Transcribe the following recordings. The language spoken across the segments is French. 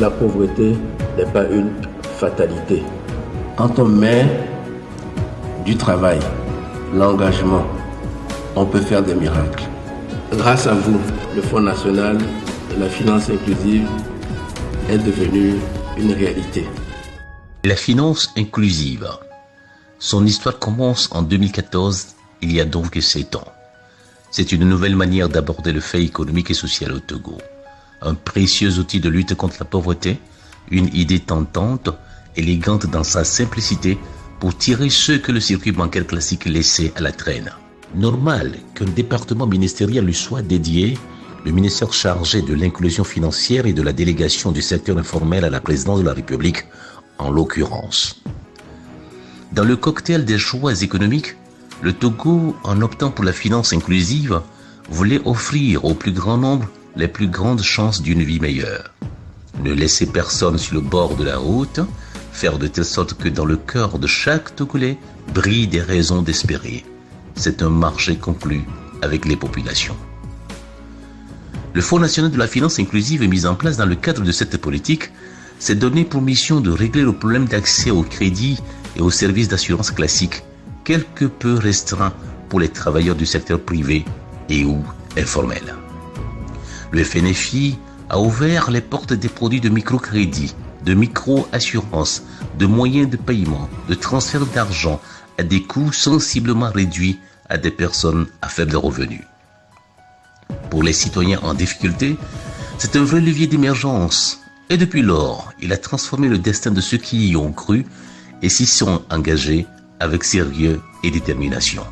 La pauvreté n'est pas une fatalité. Quand on met du travail, l'engagement, on peut faire des miracles. Grâce à vous, le Fonds national de la finance inclusive est devenu une réalité. La finance inclusive. Son histoire commence en 2014, il y a donc 7 ans. C'est une nouvelle manière d'aborder le fait économique et social au Togo. Un précieux outil de lutte contre la pauvreté, une idée tentante, élégante dans sa simplicité pour tirer ceux que le circuit bancaire classique laissait à la traîne. Normal qu'un département ministériel lui soit dédié, le ministère chargé de l'inclusion financière et de la délégation du secteur informel à la présidence de la République, en l'occurrence. Dans le cocktail des choix économiques, le Togo, en optant pour la finance inclusive, voulait offrir au plus grand nombre les plus grandes chances d'une vie meilleure. Ne laisser personne sur le bord de la route, faire de telle sorte que dans le cœur de chaque Togolais brillent des raisons d'espérer. C'est un marché conclu avec les populations. Le Fonds national de la finance inclusive mis en place dans le cadre de cette politique s'est donné pour mission de régler le problème d'accès au crédit et aux services d'assurance classiques, quelque peu restreint pour les travailleurs du secteur privé et ou informel. Le FNFI a ouvert les portes des produits de microcrédit, de micro-assurance, de moyens de paiement, de transfert d'argent à des coûts sensiblement réduits à des personnes à faible revenu. Pour les citoyens en difficulté, c'est un vrai levier d'émergence. Et depuis lors, il a transformé le destin de ceux qui y ont cru et s'y sont engagés avec sérieux et détermination.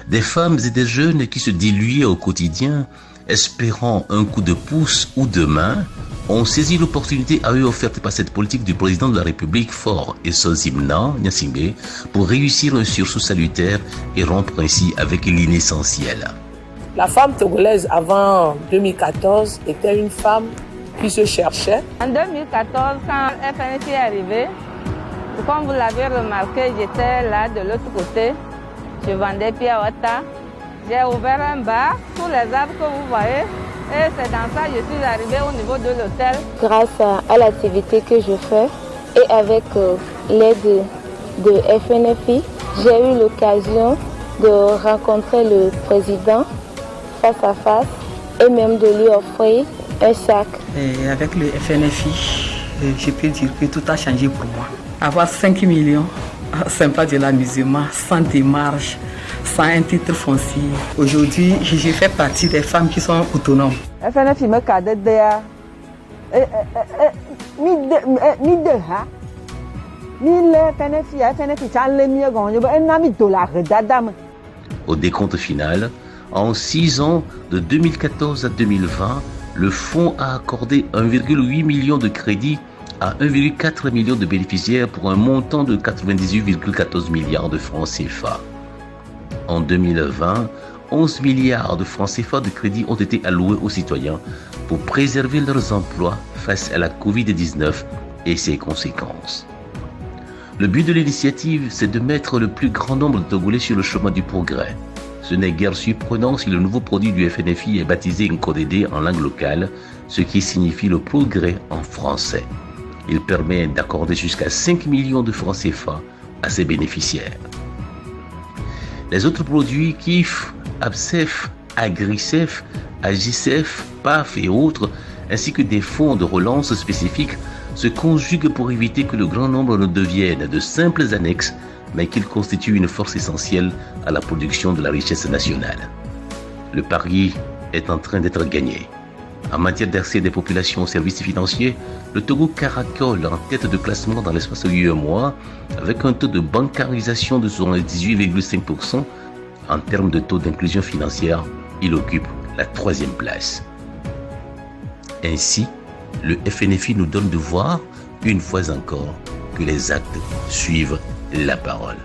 Des femmes et des jeunes qui se diluaient au quotidien, espérant un coup de pouce ou de main, ont saisi l'opportunité à eux offerte par cette politique du président de la République fort et Sozimna Gnassingbé pour réussir un sursaut salutaire et rompre ainsi avec l'inessentiel. La femme togolaise avant 2014 était une femme qui se cherchait. En 2014, quand FNFI est arrivé, comme vous l'avez remarqué, j'étais là de l'autre côté. Je vendais piawata. J'ai ouvert un bar, tous les arbres que vous voyez. Et c'est dans ça que je suis arrivée au niveau de l'hôtel. Grâce à l'activité que je fais et avec l'aide de FNFI, j'ai eu l'occasion de rencontrer le président face à face et même de lui offrir un sac. Et avec le FNFI, je peux dire que tout a changé pour moi. Avoir 5 millions, c'est pas de l'amusement, sans démarche, sans un titre foncier. Aujourd'hui, je fais partie des femmes qui sont autonomes. FNFI me cadre derrière. Au décompte final, en 6 ans, de 2014 à 2020, le fonds a accordé 1,8 million de crédits à 1,4 million de bénéficiaires pour un montant de 98,14 milliards de francs CFA. En 2020, 11 milliards de francs CFA de crédits ont été alloués aux citoyens pour préserver leurs emplois face à la Covid-19 et ses conséquences. Le but de l'initiative, c'est de mettre le plus grand nombre de Togolais sur le chemin du progrès. Ce n'est guère surprenant si le nouveau produit du FNFI est baptisé Nkodede en langue locale, ce qui signifie le progrès en français. Il permet d'accorder jusqu'à 5 millions de francs CFA à ses bénéficiaires. Les autres produits KIF, ABCEF, AgriCEF, AGICEF, PAF et autres, ainsi que des fonds de relance spécifiques, se conjuguent pour éviter que le grand nombre ne deviennent de simples annexes, mais qu'ils constituent une force essentielle à la production de la richesse nationale. Le pari est en train d'être gagné. En matière d'accès des populations aux services financiers, le Togo caracole en tête de classement dans l'espace de 8 mois, avec un taux de bancarisation de 18,5%. En termes de taux d'inclusion financière, il occupe la 3e place. Ainsi, le FNFI nous donne de voir, une fois encore, que les actes suivent la parole.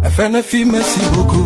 FNFI, merci beaucoup.